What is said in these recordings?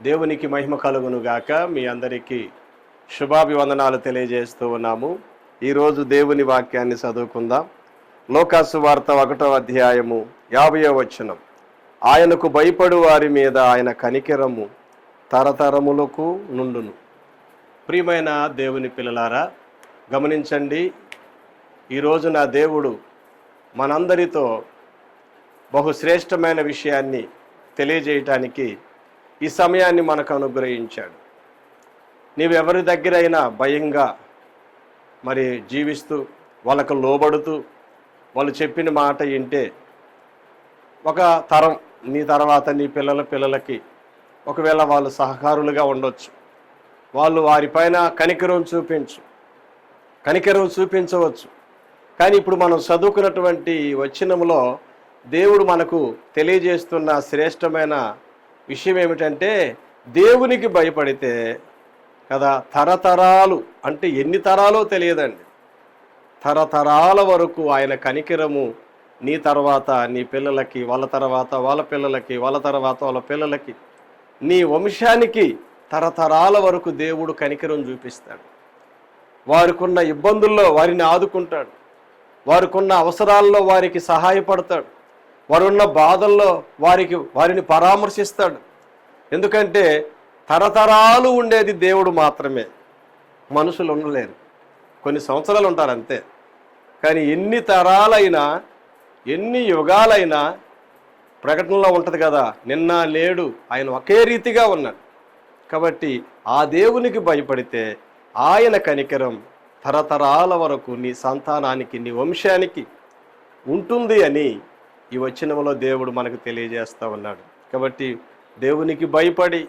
దేవునికి మహిమ కలుగును గాక. మీ అందరికీ శుభాభివందనాలు తెలియజేస్తూ ఉన్నాము. ఈరోజు దేవుని వాక్యాన్ని చదువుకుందాం. లోకాసు వార్త 1వ అధ్యాయము 50వ వచనం. ఆయనకు భయపడు వారి మీద ఆయన కనికెరము తరతరములకు నుండును. ప్రియమైన దేవుని పిల్లలారా, గమనించండి. ఈరోజు నా దేవుడు మనందరితో బహుశ్రేష్టమైన విషయాన్ని తెలియజేయటానికి ఈ సమయాన్ని మనకు అనుగ్రహించాడు. నీవెవరి దగ్గరైనా భయంగా మరి జీవిస్తూ వాళ్ళకు లోబడుతూ వాళ్ళు చెప్పిన మాట వింటే ఒక తరం నీ తర్వాత నీ పిల్లలకి ఒకవేళ వాళ్ళు సహకారులుగా ఉండొచ్చు. వాళ్ళు వారిపైన కనికరం చూపించవచ్చు. కానీ ఇప్పుడు మనం చదువుకున్నటువంటి వచనంలో దేవుడు మనకు తెలియజేస్తున్న శ్రేష్టమైన విషయం ఏమిటంటే, దేవునికి భయపడితే కదా తరతరాలు, అంటే ఎన్ని తరాలో తెలియదండి, తరతరాల వరకు ఆయన కనికరము నీ తర్వాత నీ పిల్లలకి, వాళ్ళ తర్వాత వాళ్ళ పిల్లలకి, వాళ్ళ తర్వాత వాళ్ళ పిల్లలకి, నీ వంశానికి తరతరాల వరకు దేవుడు కనికరం చూపిస్తాడు. వారికున్న ఇబ్బందుల్లో వారిని ఆదుకుంటాడు. వారికున్న అవసరాల్లో వారికి సహాయపడతాడు. వారున్న బాధల్లో వారిని పరామర్శిస్తాడు. ఎందుకంటే తరతరాలు ఉండేది దేవుడు మాత్రమే, మనుషులు ఉండలేరు. కొన్ని సంవత్సరాలు ఉంటారు అంతే. కానీ ఎన్ని తరాలైనా ఎన్ని యుగాలైనా ప్రకటనలో ఉంటుంది కదా, నిన్న నేడు ఆయన ఒకే రీతిగా ఉన్నాడు. కాబట్టి ఆ దేవునికి భయపడితే ఆయన కనికరం తరతరాల వరకు నీ సంతానానికి, నీ వంశానికి ఉంటుంది అని ఈ వచనంలో దేవుడు మనకు తెలియజేస్తూ ఉన్నాడు. కాబట్టి దేవునికి భయపడి,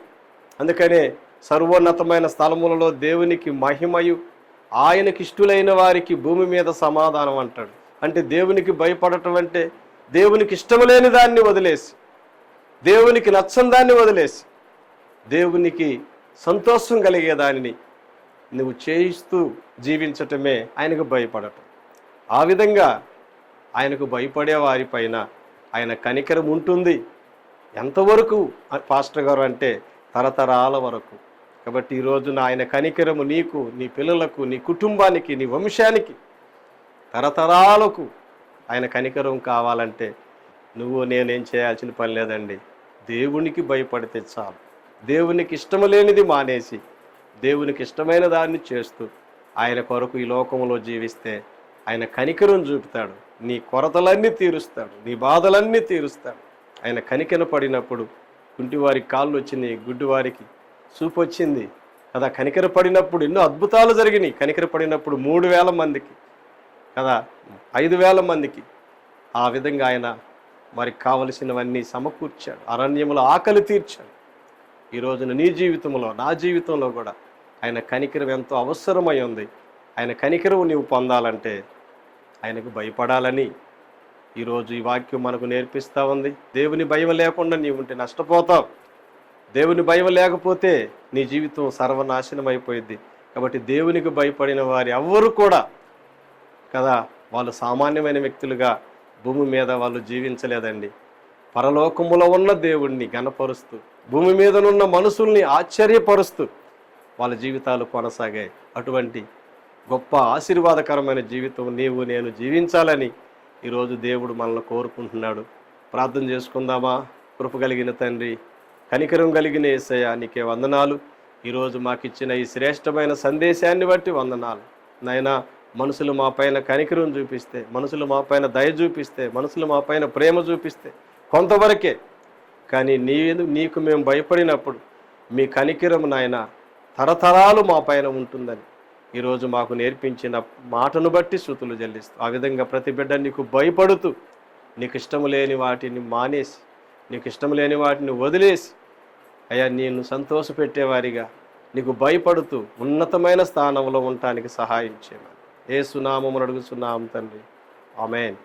అందుకనే సర్వోన్నతమైన స్థలములలో దేవునికి మహిమయు ఆయనకి ఇష్టలైన వారికి భూమి మీద సమాధానం అంటాడు. అంటే దేవునికి భయపడటం అంటే దేవునికి ఇష్టం లేని దాన్ని వదిలేసి, దేవునికి నచ్చని దాన్ని వదిలేసి, దేవునికి సంతోషం కలిగే దానిని నువ్వు చేయిస్తూ జీవించటమే ఆయనకు భయపడటం. ఆ విధంగా ఆయనకు భయపడే వారిపైన ఆయన కనికరం ఉంటుంది. ఎంతవరకు పాస్టర్ గారు అంటే తరతరాల వరకు. కాబట్టి ఈ రోజున ఆయన కనికరము నీకు, నీ పిల్లలకు, నీ కుటుంబానికి, నీ వంశానికి తరతరాలకు ఆయన కనికరం కావాలంటే నువ్వు నేనేం చేయాల్సిన పని లేదండి. దేవునికి భయపడితే చాలు. దేవునికి ఇష్టం లేనిది మానేసి దేవునికి ఇష్టమైన దాన్ని చేస్తూ ఆయన కొరకు ఈ లోకంలో జీవిస్తే ఆయన కనికరం చూపుతాడు. నీ కొరతలన్నీ తీరుస్తాడు, నీ బాధలన్నీ తీరుస్తాడు. ఆయన కనికర పడినప్పుడు కుంటివారికి కాళ్ళు వచ్చినాయి, గుడ్డివారికి చూపు వచ్చింది కదా. కనికర పడినప్పుడు ఎన్నో అద్భుతాలు జరిగినాయి. కనికర పడినప్పుడు 3,000 మందికి కదా, 5,000 మందికి ఆ విధంగా ఆయన వారికి కావలసినవన్నీ సమకూర్చాడు. అరణ్యములో ఆకలి తీర్చాడు. ఈ రోజున నీ జీవితంలో, నా జీవితంలో కూడా ఆయన కనికరం ఎంతో అవసరమై ఉంది. ఆయన కనికరం నీవు పొందాలంటే ఆయనకు భయపడాలని ఈరోజు ఈ వాక్యం మనకు నేర్పిస్తూ ఉంది. దేవుని భయం లేకుండా నీవు ఉంటే నష్టపోతావు. దేవుని భయం లేకపోతే నీ జీవితం సర్వనాశనం అయిపోయింది. కాబట్టి దేవునికి భయపడిన వారు ఎవ్వరు కూడా కదా, వాళ్ళు సామాన్యమైన వ్యక్తులుగా భూమి మీద వాళ్ళు జీవించలేదండి. పరలోకములో ఉన్న దేవుణ్ణి గణపరుస్తూ, భూమి మీదనున్న మనుషుల్ని ఆశ్చర్యపరుస్తూ వాళ్ళ జీవితాలు కొనసాగాయి. అటువంటి గొప్ప ఆశీర్వాదకరమైన జీవితం నీవు నేను జీవించాలని ఈరోజు దేవుడు మనల్ని కోరుకుంటున్నాడు. ప్రార్థన చేసుకుందామా? కృప కలిగిన తండ్రి, కనికరం కలిగిన యేసయ్య, నీకే వందనాలు. ఈరోజు మాకు ఇచ్చిన ఈ శ్రేష్టమైన సందేశాన్ని బట్టి వందనాలు నాయనా. మనుషులు మా పైన కనికరం చూపిస్తే, మనుషులు మా పైన దయ చూపిస్తే, మనుషులు మా పైన ప్రేమ చూపిస్తే కొంతవరకే, కానీ నీకు మేము భయపడినప్పుడు మీ కనికరం నాయన తరతరాలు మా పైన ఉంటుందని ఈరోజు మాకు నేర్పించిన మాటను బట్టి స్తుతులు చెల్లిస్తూ, ఆ విధంగా ప్రతి బిడ్డ నీకు భయపడుతూ, నీకు ఇష్టం లేని వాటిని మానేసి, నీకు ఇష్టం లేని వాటిని వదిలేసి అయ్యా నేను సంతోషపెట్టేవారిగా నీకు భయపడుతూ ఉన్నతమైన స్థానంలో ఉండటానికి సహాయం చేయమని యేసు నామమున అడుగుచున్నాము తండ్రి. ఆమేన్.